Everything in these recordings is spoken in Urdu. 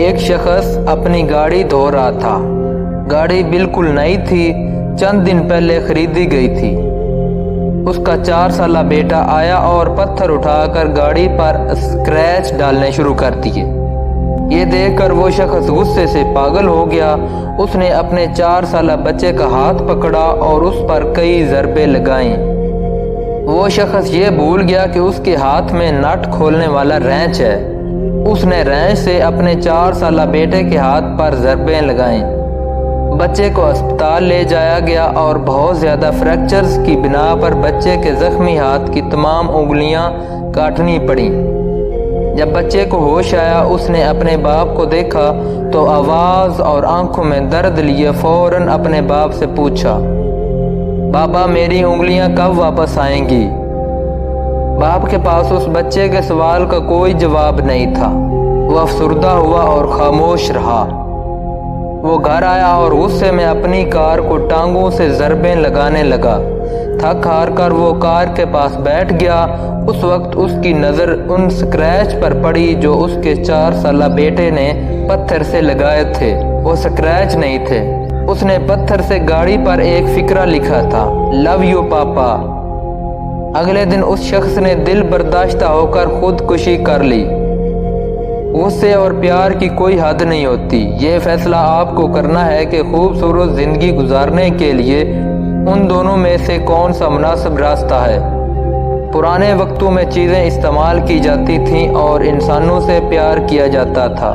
ایک شخص اپنی گاڑی دھو رہا تھا۔ گاڑی بالکل نئی تھی، چند دن پہلے خریدی گئی تھی۔ اس کا 4 سالہ بیٹا آیا اور پتھر اٹھا کر گاڑی پر اسکریچ ڈالنے شروع کر دیے۔ یہ دیکھ کر وہ شخص غصے سے پاگل ہو گیا۔ اس نے اپنے 4 سالہ بچے کا ہاتھ پکڑا اور اس پر کئی ضربیں لگائیں۔ وہ شخص یہ بھول گیا کہ اس کے ہاتھ میں نٹ کھولنے والا رینچ ہے۔ اس نے رینچ سے اپنے 4 سالہ بیٹے کے ہاتھ پر ضربیں لگائیں۔ بچے کو اسپتال لے جایا گیا اور بہت زیادہ فریکچرز کی بنا پر بچے کے زخمی ہاتھ کی تمام انگلیاں کاٹنی پڑیں۔ جب بچے کو ہوش آیا، اس نے اپنے باپ کو دیکھا تو آواز اور آنکھوں میں درد لیے فوراً اپنے باپ سے پوچھا، بابا میری انگلیاں کب واپس آئیں گی؟ باپ کے پاس اس بچے کے سوال کا کوئی جواب نہیں تھا۔ وہ افسردہ ہوا اور خاموش رہا۔ وہ گھر آیا اور غصے میں اپنی کار کو ٹانگوں سے ضربیں لگانے لگا۔ تھک ہار کر وہ کار کے پاس بیٹھ گیا۔ اس وقت اس کی نظر ان سکریچ پر پڑی جو اس کے 4 سالہ بیٹے نے پتھر سے لگائے تھے۔ وہ سکریچ نہیں تھے۔ اس نے پتھر سے گاڑی پر ایک فقرہ لکھا تھا، لو یو پاپا۔ اگلے دن اس شخص نے دل برداشتہ ہو کر خودکشی کر لی۔ غصے اور پیار کی کوئی حد نہیں ہوتی۔ یہ فیصلہ آپ کو کرنا ہے کہ خوبصورت زندگی گزارنے کے لیے ان دونوں میں سے کون سا مناسب راستہ ہے۔ پرانے وقتوں میں چیزیں استعمال کی جاتی تھیں اور انسانوں سے پیار کیا جاتا تھا۔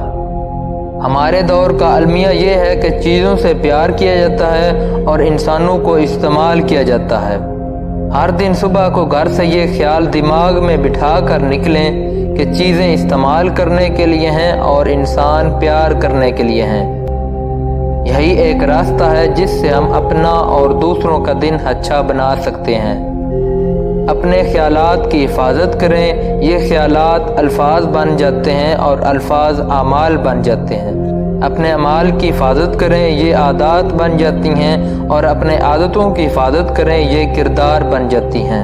ہمارے دور کا المیہ یہ ہے کہ چیزوں سے پیار کیا جاتا ہے اور انسانوں کو استعمال کیا جاتا ہے۔ ہر دن صبح کو گھر سے یہ خیال دماغ میں بٹھا کر نکلیں کہ چیزیں استعمال کرنے کے لیے ہیں اور انسان پیار کرنے کے لیے ہیں۔ یہی ایک راستہ ہے جس سے ہم اپنا اور دوسروں کا دن اچھا بنا سکتے ہیں۔ اپنے خیالات کی حفاظت کریں۔ یہ خیالات الفاظ بن جاتے ہیں اور الفاظ اعمال بن جاتے ہیں۔ اپنے اعمال کی حفاظت کریں، یہ عادات بن جاتی ہیں، اور اپنے عادتوں کی حفاظت کریں، یہ کردار بن جاتی ہیں۔